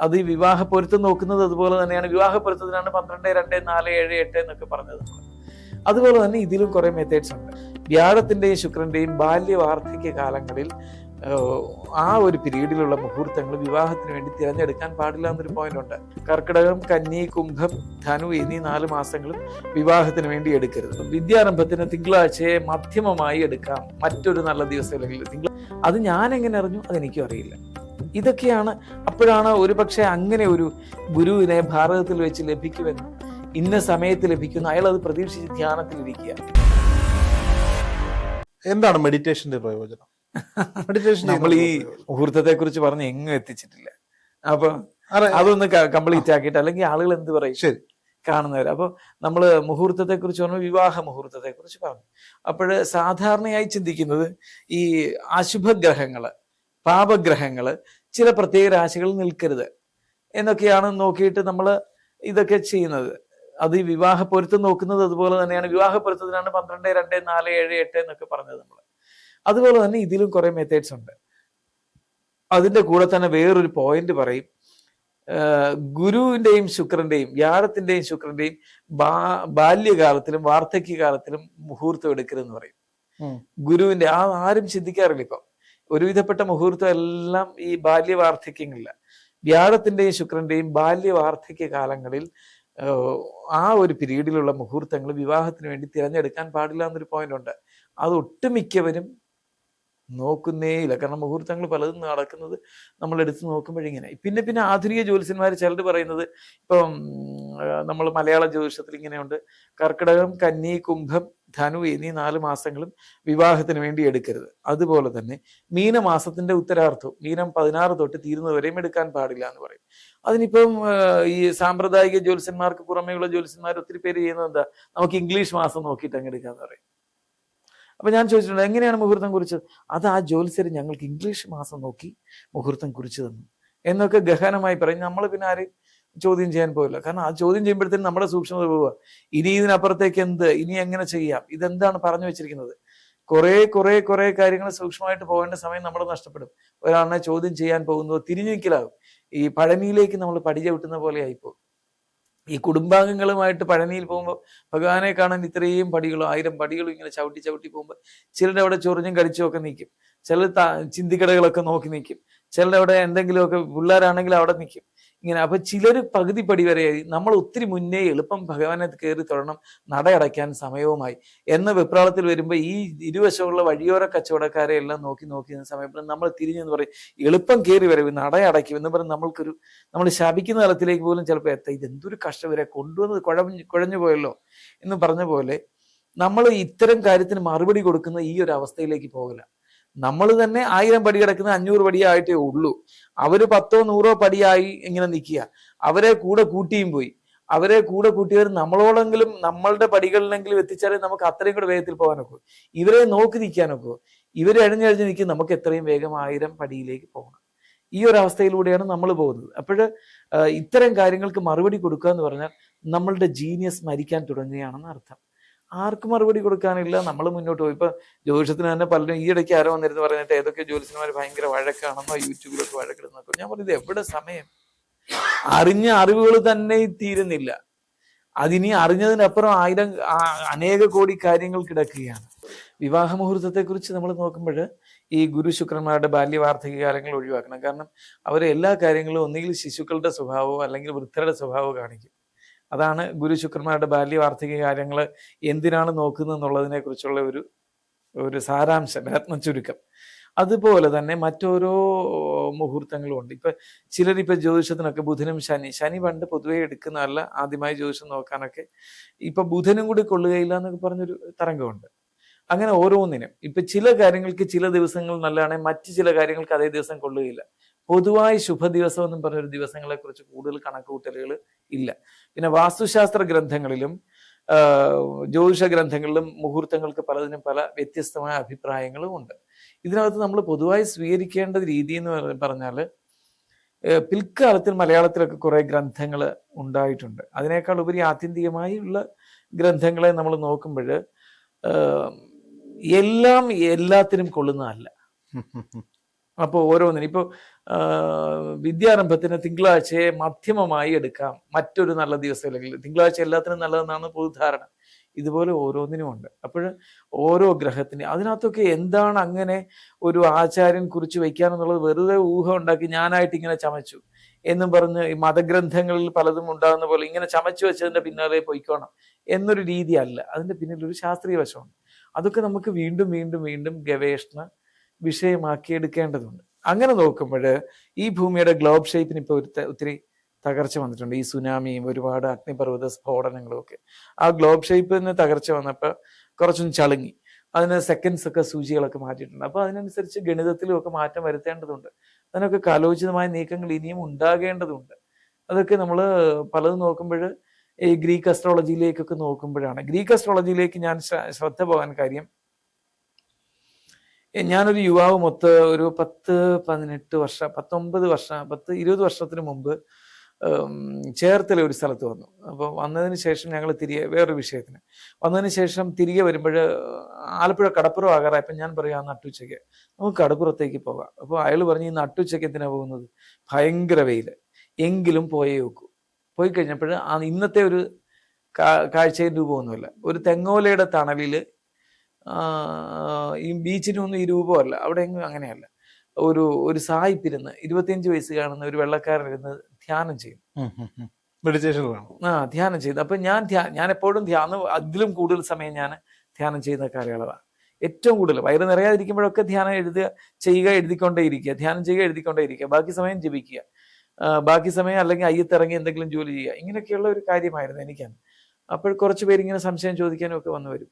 അത് ഈ വിവാഹ പൊരുത്തം നോക്കുന്നത് അതുപോലെ തന്നെയാണ്. വിവാഹ പൊരുത്തത്തിനാണ് 12, 2, 4, 7, 8 എന്നൊക്കെ പറഞ്ഞത്. അതുപോലെ തന്നെ ഇതിലും കുറെ മെത്തേഡ്സ് ഉണ്ട്. വ്യാഴത്തിന്റെയും ശുക്രന്റെയും ബാല്യ വാർദ്ധക്യ കാലങ്ങളിൽ ആ ഒരു പീരീഡിലുള്ള മുഹൂർത്തങ്ങൾ വിവാഹത്തിന് വേണ്ടി തിരഞ്ഞെടുക്കാൻ പാടില്ല എന്നൊരു പോയിന്റ് ഉണ്ട്. കർക്കിടകം, കന്നി, കുംഭം, ധനു എന്നീ 4 മാസങ്ങളും വിവാഹത്തിന് വേണ്ടി എടുക്കരുത്. വിദ്യാരംഭത്തിന് തിങ്കളാഴ്ചയെ മധ്യമമായി എടുക്കാം, മറ്റൊരു നല്ല ദിവസം അല്ലെങ്കിൽ അത് ഞാൻ എങ്ങനെ അറിഞ്ഞു അതെനിക്കും അറിയില്ല. ഇതൊക്കെയാണ്. അപ്പോഴാണ് ഒരു പക്ഷെ അങ്ങനെ ഒരു ഗുരുവിനെ ഭാരതത്തിൽ വെച്ച് ലഭിക്കുമെന്ന്, ഇന്ന സമയത്ത് ലഭിക്കുന്നു, അയാൾ അത് പ്രതീക്ഷിച്ച് ധ്യാനത്തിലിരിക്കുക. എന്താണ് മെഡിറ്റേഷന്റെ പ്രയോജനം? മെഡിറ്റേഷൻ നമ്മൾ ഈ മുഹൂർത്തത്തെ കുറിച്ച് പറഞ്ഞ് എങ്ങും എത്തിച്ചിട്ടില്ല. അപ്പൊ അതൊന്ന് കംപ്ലീറ്റ് ആക്കിയിട്ട്, അല്ലെങ്കിൽ ആളുകൾ എന്ത് പറയും ശരി കാണുന്നവർ. അപ്പൊ നമ്മള് മുഹൂർത്തത്തെ കുറിച്ച് പറഞ്ഞു, വിവാഹ മുഹൂർത്തത്തെ കുറിച്ച് പറഞ്ഞു. അപ്പോഴ് സാധാരണയായി ചിന്തിക്കുന്നത് ഈ അശുഭഗ്രഹങ്ങള്, പാപഗ്രഹങ്ങള് ചില പ്രത്യേക രാശികളിൽ നിൽക്കരുത് എന്നൊക്കെയാണ് നോക്കിയിട്ട് നമ്മൾ ഇതൊക്കെ ചെയ്യുന്നത്. അത് ഈ വിവാഹ പൊരുത്തം നോക്കുന്നത് അതുപോലെ തന്നെയാണ്. വിവാഹ പൊരുത്തത്തിനാണ് 12, 2, 4, 7, 8 എന്നൊക്കെ പറഞ്ഞത് നമ്മൾ. അതുപോലെ തന്നെ ഇതിലും കുറെ മെത്തേഡ്സ് ഉണ്ട്. അതിന്റെ കൂടെ തന്നെ വേറൊരു പോയിന്റ് പറയും. ഗുരുവിന്റെയും ശുക്രന്റെയും വ്യാഴത്തിന്റെയും ശുക്രന്റെയും ബാല്യകാലത്തിലും വാർദ്ധക്യകാലത്തിലും മുഹൂർത്തം എടുക്കരുതെന്ന് പറയും. ഗുരുവിന്റെ ആരും ചിന്തിക്കാറില്ല. ഇപ്പൊ ഒരുവിധപ്പെട്ട മുഹൂർത്തം എല്ലാം ഈ ബാല്യവാർദ്ധക്യങ്ങളില്ല. വ്യാഴത്തിന്റെയും ശുക്രന്റെയും ബാല്യവാർദ്ധക്യ കാലങ്ങളിൽ ആ ഒരു പീരീഡിലുള്ള മുഹൂർത്തങ്ങൾ വിവാഹത്തിന് വേണ്ടി തിരഞ്ഞെടുക്കാൻ പാടില്ല എന്നൊരു പോയിന്റ് ഉണ്ട്. അത് ഒട്ടുമിക്കവരും നോക്കുന്നേയില്ല. കാരണം മുഹൂർത്തങ്ങൾ പലതും നടക്കുന്നത് നമ്മൾ എടുത്ത് നോക്കുമ്പോഴിങ്ങനെ. പിന്നെ ആധുനിക ജ്യോത്സ്യന്മാർ ചിലർ പറയുന്നത്, ഇപ്പം നമ്മൾ മലയാള ജ്യോതിഷത്തിൽ ഇങ്ങനെയുണ്ട്: കർക്കിടകം, കന്നി, കുംഭം, ധനു എന്നീ 4 മാസങ്ങളും വിവാഹത്തിന് വേണ്ടി എടുക്കരുത്. അതുപോലെ തന്നെ മീനമാസത്തിന്റെ ഉത്തരാർത്ഥവും മീനം 16 തൊട്ട് തീരുന്നവരെയും എടുക്കാൻ പാടില്ല എന്ന് പറയും. അതിനിപ്പം ഈ സാമ്പ്രദായിക ജ്യോത്സ്യന്മാർക്ക് പുറമെയുള്ള ജ്യോത്സ്യന്മാർ ഒത്തിരി പേര് ചെയ്യുന്നത് എന്താ, നമുക്ക് ഇംഗ്ലീഷ് മാസം നോക്കിയിട്ട് അങ്ങ് എടുക്കാന്ന് പറയും. അപ്പൊ ഞാൻ ചോദിച്ചിട്ടുണ്ട്, എങ്ങനെയാണ് മുഹൂർത്തം കുറിച്ചത്? അത് ആ ജ്യോത്സ്യർ ഞങ്ങൾക്ക് ഇംഗ്ലീഷ് മാസം നോക്കി മുഹൂർത്തം കുറിച്ചു തന്നു എന്നൊക്കെ ഗഹനമായി പറയും. നമ്മൾ പിന്നെ ആരെയും ചോദ്യം ചെയ്യാൻ പോയില്ല. കാരണം ആ ചോദ്യം ചെയ്യുമ്പോഴത്തേനും നമ്മുടെ സൂക്ഷ്മത പോവുക. ഇനി ഇതിനപ്പുറത്തേക്ക് എന്ത്, ഇനി എങ്ങനെ ചെയ്യാം, ഇതെന്താണ് പറഞ്ഞു വെച്ചിരിക്കുന്നത്? കുറെ കാര്യങ്ങൾ സൂക്ഷ്മമായിട്ട് പോകേണ്ട സമയം നമ്മൾ നഷ്ടപ്പെടും. ഒരാളിനെ ചോദ്യം ചെയ്യാൻ പോകുന്നത് തിരിഞ്ഞു നിൽക്കലാകും. ഈ പഴനിയിലേക്ക് നമ്മൾ പടി ചവിട്ടുന്ന പോലെ ആയിപ്പോകും. ഈ കുടുംബാംഗങ്ങളുമായിട്ട് പഴനിയിൽ പോകുമ്പോൾ ഭഗവാനെ കാണാൻ ഇത്രയും പടികളും 1000 പടികളും ഇങ്ങനെ ചവിട്ടി പോകുമ്പോൾ ചിലരുടെ അവിടെ ചൊറിഞ്ഞും കടിച്ചും ഒക്കെ നിൽക്കും. ചിലർ ചിന്തിക്കടകളൊക്കെ നോക്കി നിൽക്കും. ചിലരുടെ അവിടെ എന്തെങ്കിലുമൊക്കെ പിള്ളേരാണെങ്കിൽ അവിടെ നിൽക്കും. ഇങ്ങനെ. അപ്പൊ ചിലർ പകുതി പടി വരെയായി. നമ്മൾ ഒത്തിരി മുന്നേ എളുപ്പം ഭഗവാനെ കയറി തൊഴണം, നടയടയ്ക്കാൻ സമയവുമായി എന്ന വെപ്രാളത്തിൽ വരുമ്പോൾ ഈ ഇരുവശമുള്ള വഴിയോര കച്ചവടക്കാരെ എല്ലാം നോക്കി സമയത്ത് നമ്മൾ തിരിഞ്ഞെന്ന് പറയും, എളുപ്പം കയറി വരവ്, നടയടയ്ക്കും എന്ന് പറഞ്ഞ് നമ്മൾ ശപിക്കുന്ന തലത്തിലേക്ക് പോലും ചിലപ്പോൾ എത്താം. ഇതെന്തൊരു കഷ്ടം, വരെ കൊണ്ടുവന്നത് കുഴഞ്ഞു പോയല്ലോ എന്ന് പറഞ്ഞ പോലെ നമ്മൾ ഇത്തരം കാര്യത്തിന് മറുപടി കൊടുക്കുന്ന ഈ ഒരു അവസ്ഥയിലേക്ക് പോകില്ല. നമ്മൾ തന്നെ 1000 പടി കിടക്കുന്ന 500 പടിയായിട്ടേ ഉള്ളൂ. അവര് 10, 100 പടിയായി ഇങ്ങനെ നിൽക്കുക. അവരെ കൂടെ കൂട്ടിയും പോയി. അവരെ കൂടെ കൂട്ടിയവർ നമ്മളോടെങ്കിലും നമ്മളുടെ പടികളിലെങ്കിലും എത്തിച്ചാലേ നമുക്ക് അത്രയും കൂടെ വേഗത്തിൽ പോകാനൊക്കെ. ഇവരെ നോക്കി നിൽക്കാനൊക്കെ. ഇവരെ അഴിഞ്ഞഴിഞ്ഞ് നിൽക്കും. നമുക്ക് എത്രയും വേഗം 1000 പടിയിലേക്ക് പോകണം. ഈ ഒരു അവസ്ഥയിലൂടെയാണ് നമ്മൾ പോകുന്നത്. അപ്പോഴ് ഇത്തരം കാര്യങ്ങൾക്ക് മറുപടി കൊടുക്കുക എന്ന് പറഞ്ഞാൽ നമ്മളുടെ ജീനിയസ് മരിക്കാൻ തുടങ്ങുകയാണെന്ന് അർത്ഥം. ആർക്കും മറുപടി കൊടുക്കാനില്ല. നമ്മൾ മുന്നോട്ട് പോയി. ഇപ്പൊ ജ്യോതിഷത്തിന് തന്നെ പലരും ഈയിടയ്ക്ക് ആരോ വന്നിരുന്ന് പറഞ്ഞിട്ട് ഏതൊക്കെ ജ്യോതിഷന്മാർ ഭയങ്കര വഴക്കാണെന്നോ യൂട്യൂബിലൊക്കെ വഴക്കിടുന്നൊക്കെ. ഞാൻ പറഞ്ഞത് എവിടെ സമയം? അറിഞ്ഞ അറിവുകൾ തന്നെ തീരുന്നില്ല. അതിനി അറിഞ്ഞതിനപ്പുറം അനേക കോടി കാര്യങ്ങൾ കിടക്കുകയാണ്. വിവാഹ മുഹൂർത്തത്തെ കുറിച്ച് നമ്മൾ നോക്കുമ്പോൾ ഈ ഗുരു ശുക്രന്മാരുടെ ബാല്യവാർദ്ധക്യ കാലങ്ങൾ ഒഴിവാക്കണം. കാരണം അവരെ എല്ലാ കാര്യങ്ങളും ഒന്നുകിൽ ശിശുക്കളുടെ സ്വഭാവമോ അല്ലെങ്കിൽ വൃദ്ധരുടെ സ്വഭാവമോ കാണിക്കും. അതാണ് ഗുരു ശുക്രന്മാരുടെ ബാല്യവാർദ്ധക്യ കാര്യങ്ങൾ എന്തിനാണ് നോക്കുന്നത് എന്നുള്ളതിനെ കുറിച്ചുള്ള ഒരു സാരാംശം, രത്ന ചുരുക്കം. അതുപോലെ തന്നെ മറ്റോരോ മുഹൂർത്തങ്ങളും ഉണ്ട്. ചിലരിപ്പോ ജ്യോതിഷത്തിനൊക്കെ ബുധനും ശനി പണ്ട് പൊതുവെ എടുക്കുന്നതല്ല, ആദ്യമായി ജ്യോതിഷം നോക്കാനൊക്കെ ഇപ്പൊ ബുധനും കൂടി കൊള്ളുകയില്ല എന്നൊക്കെ പറഞ്ഞൊരു തരംഗമുണ്ട്. അങ്ങനെ ഓരോന്നിനും ചില കാര്യങ്ങൾക്ക് ചില ദിവസങ്ങൾ നല്ലതാണെങ്കിൽ മറ്റു ചില കാര്യങ്ങൾക്ക് അതേ ദിവസം കൊള്ളുകയില്ല. പൊതുവായി ശുഭദിവസം എന്നും പറഞ്ഞൊരു ദിവസങ്ങളെ കുറിച്ച് കൂടുതൽ കണക്കുകൂട്ടലുകൾ ഇല്ല. പിന്നെ വാസ്തുശാസ്ത്ര ഗ്രന്ഥങ്ങളിലും ജ്യോതിഷ ഗ്രന്ഥങ്ങളിലും മുഹൂർത്തങ്ങൾക്ക് പലതിനും പല വ്യത്യസ്തമായ അഭിപ്രായങ്ങളും ഉണ്ട്. ഇതിനകത്ത് നമ്മൾ പൊതുവായി സ്വീകരിക്കേണ്ട രീതി എന്ന് പറഞ്ഞാൽ, പിൽക്കാലത്തിൽ മലയാളത്തിലൊക്കെ കുറെ ഗ്രന്ഥങ്ങൾ ഉണ്ടായിട്ടുണ്ട്. അതിനേക്കാൾ ഉപരി ആത്യന്തികമായി ഉള്ള ഗ്രന്ഥങ്ങളെ നമ്മൾ നോക്കുമ്പോൾ എല്ലാത്തിനും കൊള്ളുന്നതല്ല. അപ്പോൾ ഓരോന്നിനും ഇപ്പോൾ വിദ്യാരംഭത്തിന് തിങ്കളാഴ്ചയെ മധ്യമമായി എടുക്കാം, മറ്റൊരു നല്ല ദിവസം അല്ലെങ്കിൽ തിങ്കളാഴ്ച എല്ലാത്തിനും നല്ലതെന്നാണ് പൊതുധാരണ. ഇതുപോലെ ഓരോന്നിനും ഉണ്ട്. അപ്പോൾ ഓരോ ഗ്രഹത്തിന് അതിനകത്തൊക്കെ എന്താണ് അങ്ങനെ ഒരു ആചാര്യൻ കുറിച്ച് വയ്ക്കാനെന്നുള്ളത് വെറുതെ ഊഹം ഉണ്ടാക്കി ഞാനായിട്ട് ഇങ്ങനെ ചമച്ചു എന്നും പറഞ്ഞ് ഈ മതഗ്രന്ഥങ്ങളിൽ പലതും ഉണ്ടാകുന്ന പോലെ ഇങ്ങനെ ചമച്ചു വെച്ചതിന്റെ പിന്നാലെ പൊയ്ക്കോണം എന്നൊരു രീതി അല്ല. അതിന്റെ പിന്നിൽ ഒരു ശാസ്ത്രീയ വശമുണ്ട്. അതൊക്കെ നമുക്ക് വീണ്ടും വീണ്ടും വീണ്ടും ഗവേഷണ വിഷയമാക്കി എടുക്കേണ്ടതുണ്ട്. അങ്ങനെ നോക്കുമ്പോൾ ഈ ഭൂമിയുടെ ഗ്ലോബ് ഷേപ്പിന് ഇപ്പോൾ ഒത്തിരി തകർച്ച വന്നിട്ടുണ്ട്. ഈ സുനാമിയും ഒരുപാട് അഗ്നിപർവ്വത സ്ഫോടനങ്ങളും ഒക്കെ. ആ ഗ്ലോബ് ഷേപ്പിന് തകർച്ച വന്നപ്പോൾ കുറച്ചൊന്ന് ചളുങ്ങി. അതിന് സെക്കൻഡ്സ് ഒക്കെ സൂചികളൊക്കെ മാറ്റിയിട്ടുണ്ട്. അപ്പോൾ അതിനനുസരിച്ച് ഗണിതത്തിലും ഒക്കെ മാറ്റം വരുത്തേണ്ടതുണ്ട്. അതിനൊക്കെ കാലോചിതമായ നീക്കങ്ങൾ ഇനിയും ഉണ്ടാകേണ്ടതുണ്ട്. അതൊക്കെ നമ്മൾ പലതും നോക്കുമ്പോൾ ഈ ഗ്രീക്ക് അസ്ട്രോളജിയിലേക്കൊക്കെ നോക്കുമ്പോഴാണ്. ഗ്രീക്ക് അസ്ട്രോളജിയിലേക്ക് ഞാൻ ശ്രദ്ധ പോകാൻ കാര്യം, ഞാനൊരു യുവാവ് ഒരു 10-18 വർഷം 19 വർഷം 10-20 വർഷത്തിന് മുമ്പ് ചേർത്തല ഒരു സ്ഥലത്ത് വന്നു. അപ്പോൾ വന്നതിന് ശേഷം ഞങ്ങൾ തിരികെ വേറൊരു വിഷയത്തിന് വന്നതിന് ശേഷം തിരികെ വരുമ്പോൾ ആലപ്പുഴ കടപ്പുറം ആകാറായപ്പോൾ ഞാൻ പറയാം ആ നട്ടുച്ചയ്ക്ക് നമുക്ക് കടപ്പുറത്തേക്ക് പോകാം. അപ്പോൾ അയാൾ പറഞ്ഞു ഈ നട്ടുച്ചയ്ക്ക് എന്തിനാ പോകുന്നത്, ഭയങ്കര വെയിൽ, എങ്കിലും പോയേ വെക്കൂ. പോയി കഴിഞ്ഞപ്പോൾ ഇന്നത്തെ ഒരു കാഴ്ചയും രൂപമൊന്നുമില്ല. ഒരു തെങ്ങോലയുടെ തണലിൽ, ഈ ബീച്ചിനൊന്നും ഈ രൂപമല്ല, അവിടെ എങ്ങും അങ്ങനെയല്ല. ഒരു സായിപ്പിരുന്ന് 25 വയസ്സ് കാണുന്ന ഒരു വെള്ളക്കാരൻ ഇരുന്ന് ധ്യാനം ചെയ്യും, ധ്യാനം ചെയ്തു. അപ്പൊ ഞാൻ എപ്പോഴും അതിലും കൂടുതൽ സമയം ഞാൻ ധ്യാനം ചെയ്യുന്ന കാലയളവാണ്. ഏറ്റവും കൂടുതൽ വയറ് നിറയാതിരിക്കുമ്പോഴൊക്കെ ധ്യാനം എഴുതിക്കൊണ്ടേയിരിക്കുക, ധ്യാനം ചെയ്യുക, എഴുതിക്കൊണ്ടേയിരിക്കുക. ബാക്കി സമയം ജപിക്കുക, ബാക്കി സമയം അല്ലെങ്കിൽ അയ്യത്തിറങ്ങി എന്തെങ്കിലും ജോലി ചെയ്യുക. ഇങ്ങനെയൊക്കെയുള്ള ഒരു കാര്യമായിരുന്നു എനിക്കാണ്. അപ്പോൾ കുറച്ച് പേരിങ്ങനെ സംശയം ചോദിക്കാനും ഒക്കെ വന്നു വരും.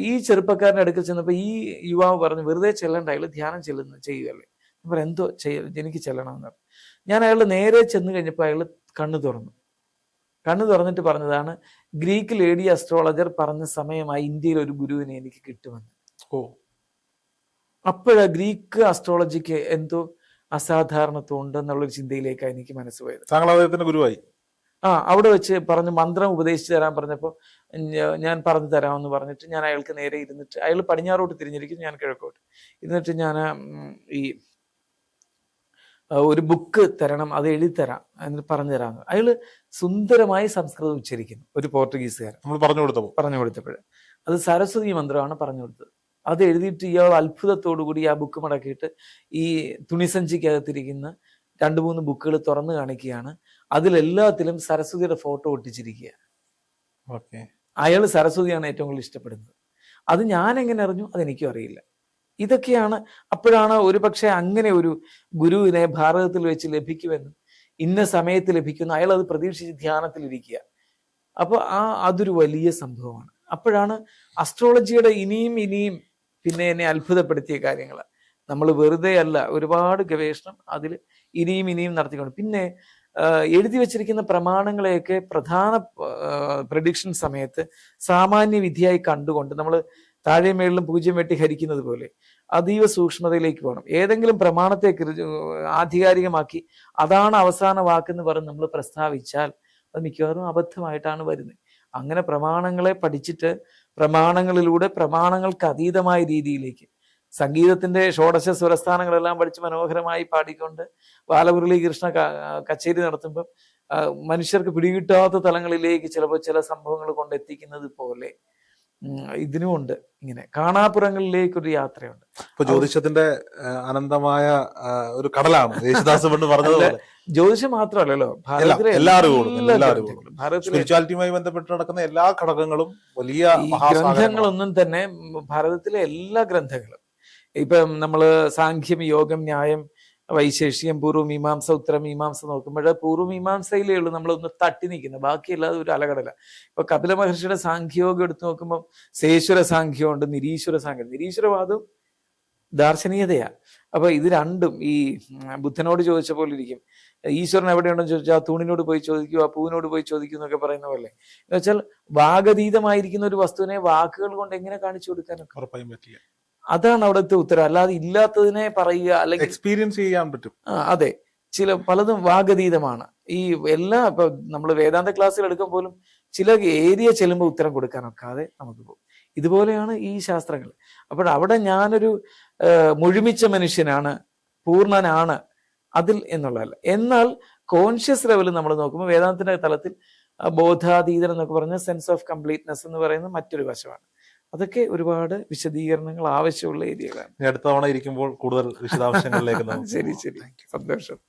ഈ ചെറുപ്പക്കാരൻ്റെ അടുക്കൽ ചെന്നപ്പോൾ ഈ യുവാവ് പറഞ്ഞു വെറുതെ ചെല്ലണ്ട, അയാൾ ധ്യാനം ചെയ്യുകയല്ലേ. ഞാൻ പറഞ്ഞു എന്തോ എനിക്ക് ചെല്ലണമെന്ന് പറഞ്ഞു. ഞാൻ അയാളുടെ നേരെ ചെന്ന് കഴിഞ്ഞപ്പോൾ അയാൾ കണ്ണു തുറന്നിട്ട് പറഞ്ഞതാണ്, ഗ്രീക്ക് ലേഡി അസ്ട്രോളജർ പറഞ്ഞ സമയമായി ഇന്ത്യയിൽ ഒരു ഗുരുവിനെ എനിക്ക് കിട്ടുമെന്ന്. അപ്പോഴാ ഗ്രീക്ക് അസ്ട്രോളജിക്ക് എന്തോ അസാധാരണത്വം ഉണ്ടെന്നുള്ളൊരു ചിന്തയിലേക്കാണ് എനിക്ക് മനസ്സ് പോയത്. താങ്കൾ അദ്ദേഹത്തിന്റെ ഗുരുവായി? അവിടെ വെച്ച് പറഞ്ഞ് മന്ത്രം ഉപദേശിച്ചു തരാൻ പറഞ്ഞപ്പോൾ ഞാൻ പറഞ്ഞു തരാമെന്ന് പറഞ്ഞിട്ട് ഞാൻ അയാൾക്ക് നേരെ ഇരുന്നിട്ട്, അയാൾ പടിഞ്ഞാറോട്ട് തിരിഞ്ഞിരിക്കും, ഞാൻ കിഴക്കോട്ട് ഇരുന്നിട്ട് ഞാൻ ഈ ഒരു ബുക്ക് തരണം, അത് എഴുതി തരാം എന്നിട്ട് പറഞ്ഞു തരാമെന്ന്. അയാൾ സുന്ദരമായി സംസ്കൃതം ഉച്ചരിക്കുന്നു, ഒരു പോർട്ടുഗീസുകാരൻ. നമ്മൾ പറഞ്ഞു കൊടുത്തപ്പോൾ അത് സരസ്വതി മന്ത്രമാണ് പറഞ്ഞു കൊടുത്തത്. അത് എഴുതിയിട്ട് ഇയാൾ അത്ഭുതത്തോടു കൂടി ആ ബുക്ക് മടക്കിയിട്ട് ഈ തുണിസഞ്ചിക്കകത്തിരിക്കുന്ന 2-3 ബുക്കുകൾ തുറന്നു കാണിക്കുകയാണ്. അതിലെല്ലാത്തിലും സരസ്വതിയുടെ ഫോട്ടോ ഒട്ടിച്ചിരിക്കുക. അയാൾ സരസ്വതിയാണ് ഏറ്റവും കൂടുതൽ ഇഷ്ടപ്പെടുന്നത്. അത് ഞാൻ എങ്ങനെ അറിഞ്ഞു അതെനിക്കും അറിയില്ല. ഇതൊക്കെയാണ്. അപ്പോഴാണ് ഒരു പക്ഷെ അങ്ങനെ ഒരു ഗുരുവിനെ ഭാരതത്തിൽ വെച്ച് ലഭിക്കുമെന്നും ഇന്ന സമയത്ത് ലഭിക്കുന്ന അയാൾ അത് പ്രതീക്ഷിച്ച് ധ്യാനത്തിലിരിക്കുക. അപ്പോൾ അതൊരു വലിയ സംഭവമാണ്. അപ്പോഴാണ് അസ്ട്രോളജിയുടെ ഇനിയും പിന്നെ എന്നെ അത്ഭുതപ്പെടുത്തിയ കാര്യങ്ങൾ. നമ്മൾ വെറുതെ അല്ല, ഒരുപാട് ഗവേഷണം അതിൽ ഇനിയും നടത്തിക്കൊണ്ട്, പിന്നെ എഴുതി വച്ചിരിക്കുന്ന പ്രമാണങ്ങളെയൊക്കെ പ്രധാന പ്രഡിക്ഷൻ സമയത്ത് സാമാന്യ വിധിയായി കണ്ടുകൊണ്ട് നമ്മൾ താഴെ മേളിലും 0 വെട്ടി ഹരിക്കുന്നത് പോലെ അതീവ സൂക്ഷ്മതയിലേക്ക് പോകണം. ഏതെങ്കിലും പ്രമാണത്തെ ആധികാരികമാക്കി അതാണ് അവസാന വാക്കെന്ന് പറഞ്ഞ് നമ്മൾ പ്രസ്താവിച്ചാൽ അത് മിക്കവാറും അബദ്ധമായിട്ടാണ് വരുന്നത്. അങ്ങനെ പ്രമാണങ്ങളെ പഠിച്ചിട്ട് പ്രമാണങ്ങളിലൂടെ പ്രമാണങ്ങൾക്ക് അതീതമായ രീതിയിലേക്ക് സംഗീതത്തിന്റെ ഷോഡശ സ്വരസ്ഥാനങ്ങളെല്ലാം പഠിച്ച് മനോഹരമായി പാടിക്കൊണ്ട് ബാലമുരളി കൃഷ്ണ കച്ചേരി നടത്തുമ്പോൾ മനുഷ്യർക്ക് പിടികിട്ടാത്ത തലങ്ങളിലേക്ക് ചിലപ്പോൾ ചില സംഭവങ്ങൾ കൊണ്ടെത്തിക്കുന്നത് പോലെ ഇതിനുമുണ്ട് ഇങ്ങനെ കാണാപ്പുറങ്ങളിലേക്കൊരു യാത്രയുണ്ട്. ഇപ്പൊ ജ്യോതിഷത്തിന്റെ അനന്തമായ ഒരു കടലാണ് യേശുദാസ് പണ്ട് പറഞ്ഞതുപോലെ. ജ്യോതിഷം മാത്രമല്ലല്ലോ, ഭാരതത്തിലെ സ്പിരിച്വാലിറ്റിയുമായി ബന്ധപ്പെട്ട് നടക്കുന്ന എല്ലാ ഘടകങ്ങളും വലിയ ഗ്രന്ഥങ്ങളൊന്നും തന്നെ ഭാരതത്തിലെ എല്ലാ ഗ്രന്ഥങ്ങളും, ഇപ്പം നമ്മള് സാഖ്യം, യോഗം, ന്യായം, വൈശേഷികം, പൂർവ്വമീമാംസ, ഉത്തരമീമാംസ നോക്കുമ്പോൾ പൂർവ്വമീമാംസയിലേ ഉള്ളൂ നമ്മളൊന്ന് തട്ടി നിൽക്കുന്നത്, ബാക്കിയല്ലാതെ ഒരു അലകടല. ഇപ്പൊ കപില മഹർഷിയുടെ സാഖ്യയോഗം എടുത്തു നോക്കുമ്പോൾ സേശ്വര സാഖ്യമുണ്ട്, നിരീശ്വര സാഖ്യം. നിരീശ്വരവാദവും ദാർശനികതയാ. അപ്പൊ ഇത് രണ്ടും ഈ ബുദ്ധനോട് ചോദിച്ച പോലെ ഇരിക്കും. ഈശ്വരൻ എവിടെയുണ്ടെന്ന് ചോദിച്ചാൽ ആ തൂണിനോട് പോയി ചോദിക്കൂ, ആ പൂവിനോട് പോയി ചോദിക്കൂ എന്നൊക്കെ പറയുന്ന പോലെ. എന്ന് വെച്ചാൽ വാഗതീതമായിരിക്കുന്ന ഒരു വസ്തുവിനെ വാക്കുകൾ കൊണ്ട് എങ്ങനെ കാണിച്ചു കൊടുക്കാനൊക്കെ ഉറപ്പായും പറ്റില്ല. അതാണ് അവിടുത്തെ ഉത്തരം. അല്ലാതെ ഇല്ലാത്തതിനെ പറയുക അല്ലെങ്കിൽ എക്സ്പീരിയൻസ് ചെയ്യാൻ പറ്റും. അതെ, പലതും വാഗതീതമാണ്. ഈ എല്ലാ ഇപ്പൊ നമ്മൾ വേദാന്ത ക്ലാസ്സുകൾ എടുക്കുമ്പോൾ പോലും ചില ഏരിയ ചെല്ലുമ്പോൾ ഉത്തരം കൊടുക്കാനൊക്കാതെ നമുക്ക് പോകും. ഇതുപോലെയാണ് ഈ ശാസ്ത്രങ്ങൾ. അപ്പോൾ അവിടെ ഞാനൊരു മുഴുമിച്ച മനുഷ്യനാണ് പൂർണ്ണനാണ് അതിൽ എന്നുള്ളതല്ല. എന്നാൽ കോൺഷ്യസ് ലെവലിൽ നമ്മൾ നോക്കുമ്പോൾ വേദാന്തത്തിന്റെ തലത്തിൽ ബോധാതീതൻ എന്നൊക്കെ പറഞ്ഞ സെൻസ് ഓഫ് കംപ്ലീറ്റ്നെസ് എന്ന് പറയുന്ന മറ്റൊരു വശമാണ്. അതൊക്കെ ഒരുപാട് വിശദീകരണങ്ങൾ ആവശ്യമുള്ള ഏരിയകളാണ്. അടുത്ത തവണ ഇരിക്കുമ്പോൾ കൂടുതൽ വിശദാംശങ്ങളിലേക്ക് ശരി, സന്തോഷം.